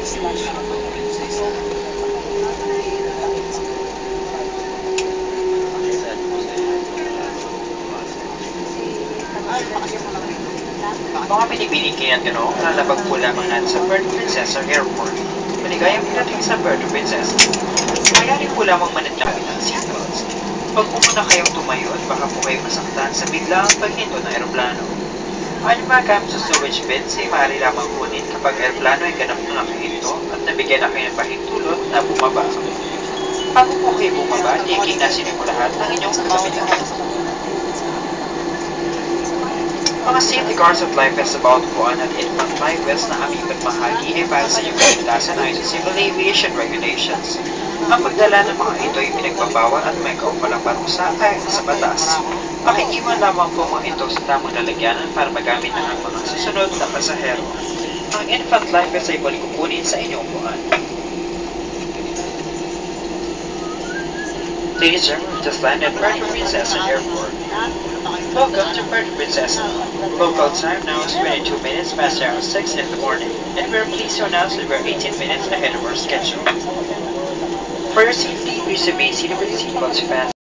Mga binibining kayang ganoong lalabag po lamang natin sa Puerto Princesa Airport. Maligayang pinating sa Puerto Princesa. Mayari po lamang manatapit ang seatbelts. Huwag po muna kayong tumayo at baka po kayo masaktan sa biglaang paghinto ng aeroplano. Ang mga gamit sa storage bins ay maaari lamang kunin kapag aeroplano ay ganap na nakahinto at nabigyan na kayo ng pahintulot na bumaba. Bago po kayo bumaba, tiyaking nasin mo lahat ng inyong kagamitan. Mga safety guards at life vests sa bawat buwan at infant life vests na aming bahagi ay para sa inyong kaligtasan ayon sa Civil Aviation Regulations. Ang pagdala ng mga ito ay pinagbabawal at may kaupalang parusa ayon sa batas. Pakikiwan lamang po mga ito sa tamang lalagyanan para magamit ng mga susunod na pasahero. Ang infant life vest ay balik kukunin sa inyong buwan. Ladies and gentlemen, just landed at Puerto Princesa Airport. Welcome to Puerto Princesa. Local time now is 22 minutes past hour 6 in the morning, and we're pleased to announce that we're 18 minutes ahead of our schedule. For your safety, please remain seated with seatbelts fastened.